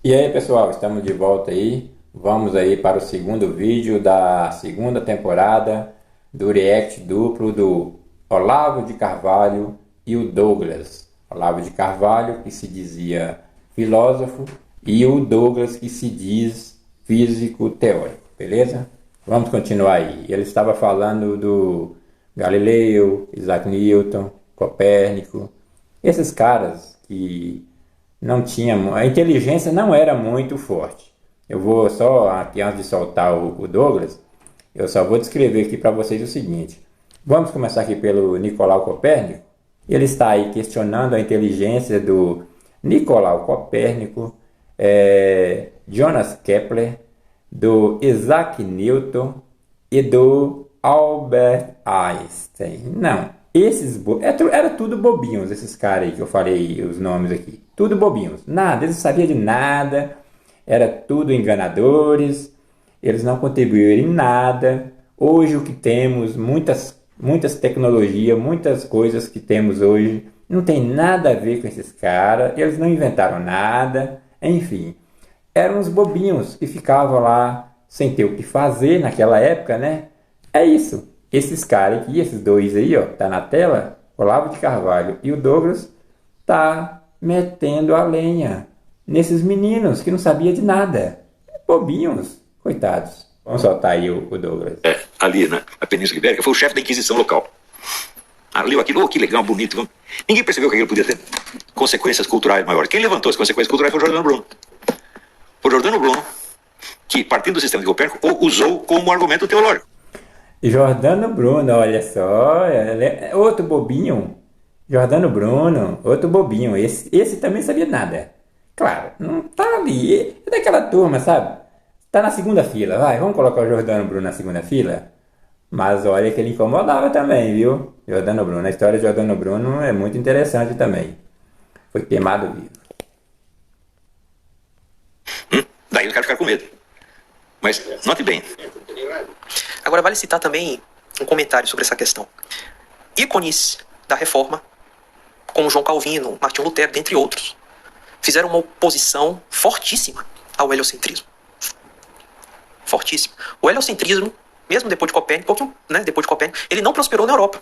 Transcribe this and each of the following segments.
E aí, pessoal, estamos de volta aí. Vamos aí para o segundo vídeo da segunda temporada do react duplo do Olavo de Carvalho e o Douglas. Olavo de Carvalho, que se dizia filósofo, e o Douglas, que se diz físico teórico, beleza? Vamos continuar aí. Ele estava falando do Galileu, Isaac Newton, Copérnico, esses caras que não tinha, a inteligência não era muito forte. Eu vou só, aqui antes de soltar o Douglas, eu só vou descrever aqui para vocês o seguinte. Vamos começar aqui pelo Nicolau Copérnico. Ele está aí questionando a inteligência do Nicolau Copérnico, Jonas Kepler, do Isaac Newton e do Albert Einstein. Não, era tudo bobinhos, esses caras aí que eu falei os nomes aqui. Tudo bobinhos. Nada, eles não sabiam de nada. Era tudo enganadores. Eles não contribuíram em nada. Hoje o que temos, muitas tecnologias, muitas coisas que temos hoje, não tem nada a ver com esses caras. Eles não inventaram nada. Enfim, eram uns bobinhos que ficavam lá sem ter o que fazer naquela época, né? É isso. Esses caras aqui, esses dois aí, ó, tá na tela, Olavo de Carvalho e o Douglas, tá metendo a lenha nesses meninos que não sabiam de nada. Bobinhos, coitados. Vamos soltar aí o Douglas. Ali na Península Ibérica, foi o chefe da Inquisição local. Leu aquilo, que legal, bonito. Ninguém percebeu que aquilo podia ter consequências culturais maiores. Quem levantou as consequências culturais foi o Giordano Bruno. Foi o Giordano Bruno que, partindo do sistema de Copérnico, o usou como argumento teológico. Jordano Bruno, olha só, outro bobinho. Jordano Bruno, outro bobinho. Esse também sabia nada. Claro, não tá ali. É daquela turma, sabe? Tá na segunda fila, vai, vamos colocar o Jordano Bruno na segunda fila? Mas olha que ele incomodava também, viu? Jordano Bruno, a história de Jordano Bruno é muito interessante também. Foi queimado vivo. Daí eu quero ficar com medo. Mas note bem. Agora vale citar também um comentário sobre essa questão. Ícones da Reforma, como João Calvino, Martinho Lutero, dentre outros, fizeram uma oposição fortíssima ao heliocentrismo. Fortíssima. O heliocentrismo, mesmo depois de Copérnico, depois de Copérnico, ele não prosperou na Europa.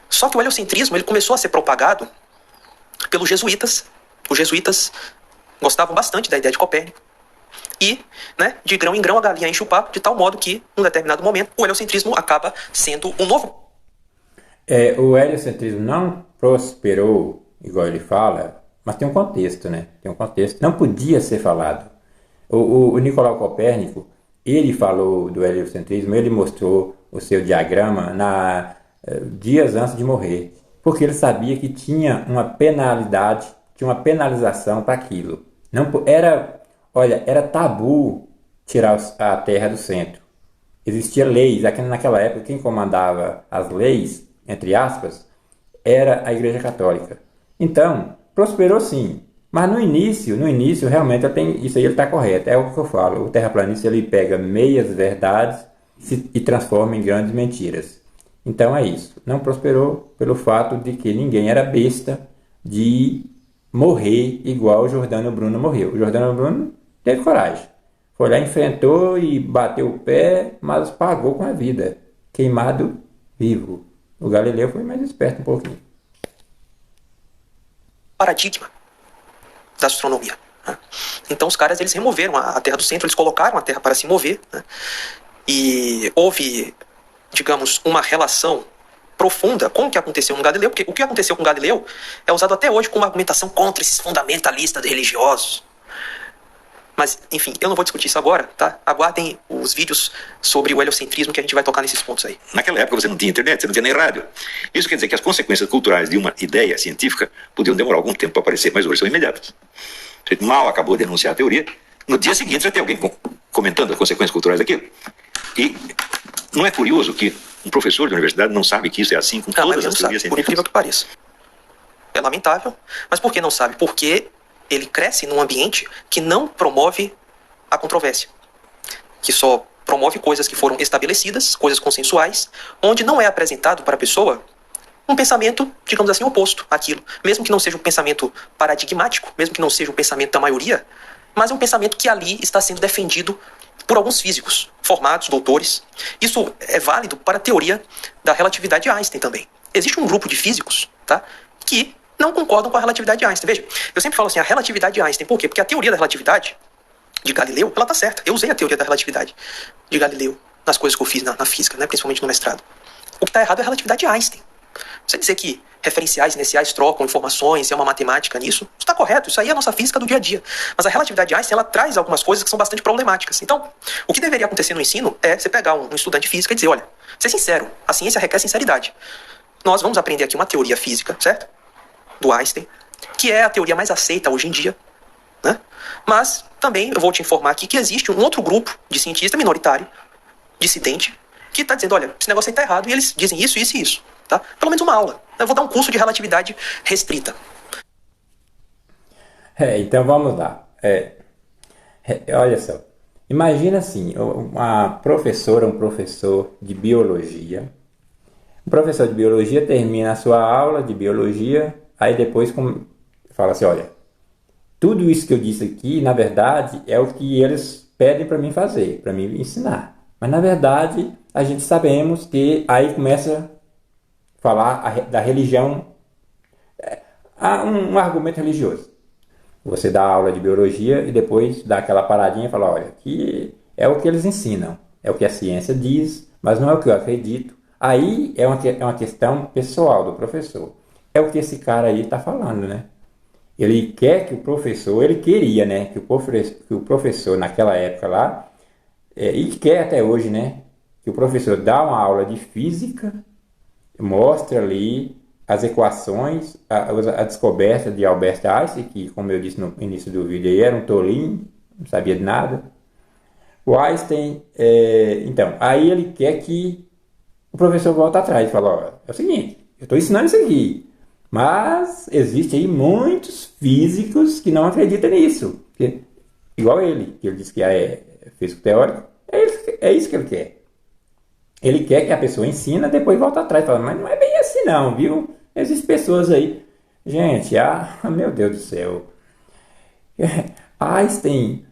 Só que o heliocentrismo ele começou a ser propagado pelos jesuítas. Os jesuítas gostavam bastante da ideia de Copérnico. E, de grão em grão, a galinha enche o papo, de tal modo que, num determinado momento, o heliocentrismo acaba sendo um novo. O heliocentrismo não prosperou, igual ele fala, mas tem um contexto, né? Tem um contexto. Não podia ser falado. O Nicolau Copérnico, ele falou do heliocentrismo, ele mostrou o seu diagrama dias antes de morrer, porque ele sabia que tinha uma penalidade, tinha uma penalização para aquilo. Não era tabu tirar a terra do centro. Existiam leis, naquela época quem comandava as leis, entre aspas, era a Igreja Católica. Então, prosperou sim, mas no início realmente isso aí ele está correto, é o que eu falo, o terraplanista ele pega meias verdades e transforma em grandes mentiras. Então é isso, não prosperou pelo fato de que ninguém era besta de morrer igual o Jordano Bruno morreu. O Jordano Bruno teve coragem. Foi lá, enfrentou e bateu o pé, mas pagou com a vida. Queimado vivo. O Galileu foi mais esperto um pouquinho. Paradigma da astronomia. Então os caras eles removeram a Terra do centro, eles colocaram a Terra para se mover. E houve, digamos, uma relação profunda com o que aconteceu com Galileu, porque o que aconteceu com Galileu é usado até hoje como argumentação contra esses fundamentalistas religiosos. Mas, enfim, eu não vou discutir isso agora, tá? Aguardem os vídeos sobre o heliocentrismo que a gente vai tocar nesses pontos aí. Naquela época você não tinha internet, você não tinha nem rádio. Isso quer dizer que as consequências culturais de uma ideia científica podiam demorar algum tempo para aparecer, mas hoje são imediatas. Você mal acabou de denunciar a teoria, no dia seguinte já tem alguém comentando as consequências culturais daquilo. E não é curioso que um professor de universidade não sabe que isso é assim com todas as teorias científicas? Por incrível que pareça. É lamentável, mas por que não sabe? Porque ele cresce num ambiente que não promove a controvérsia, que só promove coisas que foram estabelecidas, coisas consensuais, onde não é apresentado para a pessoa um pensamento, digamos assim, oposto àquilo. Mesmo que não seja um pensamento paradigmático, mesmo que não seja um pensamento da maioria, mas é um pensamento que ali está sendo defendido por alguns físicos, formados, doutores. Isso é válido para a teoria da relatividade de Einstein também. Existe um grupo de físicos, tá, que não concordam com a relatividade de Einstein. Veja, eu sempre falo assim, a relatividade de Einstein. Por quê? Porque a teoria da relatividade de Galileu, ela tá certa. Eu usei a teoria da relatividade de Galileu nas coisas que eu fiz na física, né, principalmente no mestrado. O que está errado é a relatividade de Einstein. Você dizer que referenciais iniciais trocam informações, é uma matemática nisso, isso está correto, isso aí é a nossa física do dia a dia. Mas a relatividade de Einstein, ela traz algumas coisas que são bastante problemáticas. Então, o que deveria acontecer no ensino é você pegar um estudante de física e dizer, olha, ser sincero, a ciência requer sinceridade. Nós vamos aprender aqui uma teoria física, certo? Do Einstein, que é a teoria mais aceita hoje em dia, né? Mas também eu vou te informar aqui que existe um outro grupo de cientista minoritário, dissidente, que está dizendo, olha, esse negócio aí está errado, e eles dizem isso, isso e isso. Tá? Pelo menos uma aula. Eu vou dar um curso de relatividade restrita. Então vamos lá. Olha só. Imagina assim, uma professora, um professor de biologia. O professor de biologia termina a sua aula de biologia, aí depois fala assim, olha, tudo isso que eu disse aqui, na verdade, é o que eles pedem para mim fazer, para mim ensinar. Mas na verdade, a gente sabemos que aí começa falar da religião, um argumento religioso. Você dá aula de biologia e depois dá aquela paradinha e fala, olha, que é o que eles ensinam, é o que a ciência diz, mas não é o que eu acredito. Aí é uma questão pessoal do professor. É o que esse cara aí está falando, né? Ele quer que o professor, ele queria, né, que o professor naquela época lá, e quer até hoje, né, que o professor dá uma aula de física, mostra ali as equações, a descoberta de Albert Einstein, que, como eu disse no início do vídeo, aí era um tolinho, não sabia de nada. O Einstein, então, aí ele quer que o professor volte atrás e fala, ó, é o seguinte, eu estou ensinando isso aqui, mas existe aí muitos físicos que não acreditam nisso, igual ele, que ele disse que é físico teórico, é isso que ele quer. Ele quer que a pessoa ensina, depois volta atrás e fala, mas não é bem assim não, viu? Existem pessoas aí. Gente, meu Deus do céu. Einstein,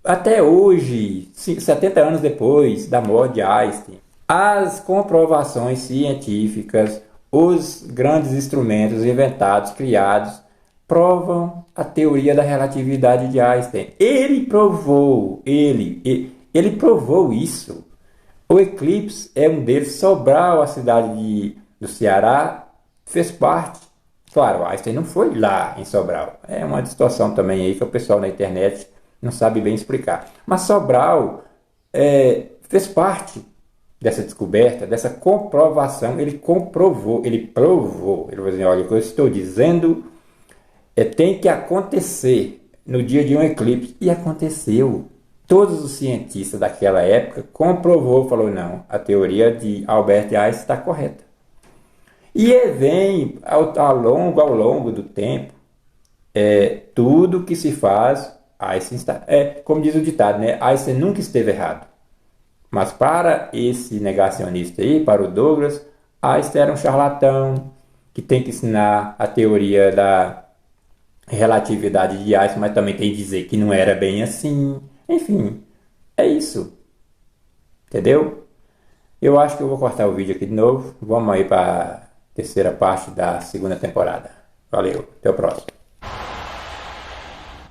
até hoje, 70 anos depois da morte de Einstein, as comprovações científicas, os grandes instrumentos inventados, criados, provam a teoria da relatividade de Einstein. Ele provou isso. O eclipse é um deles. Sobral, a cidade do Ceará, fez parte. Claro, Einstein não foi lá em Sobral. É uma distorção também aí que o pessoal na internet não sabe bem explicar. Mas Sobral fez parte dessa descoberta, dessa comprovação. Ele comprovou, ele provou. Ele falou assim, olha, o que eu estou dizendo tem que acontecer no dia de um eclipse. E aconteceu. Todos os cientistas daquela época falou, não, a teoria de Albert Einstein está correta. E vem ao longo do tempo, tudo que se faz, Einstein está, como diz o ditado, né, Einstein nunca esteve errado. Mas para esse negacionista aí, para o Douglas, Einstein era um charlatão que tem que ensinar a teoria da relatividade de Einstein, mas também tem que dizer que não era bem assim. Enfim, é isso. Entendeu? Eu acho que eu vou cortar o vídeo aqui de novo. Vamos aí para a terceira parte da segunda temporada. Valeu, até o próximo.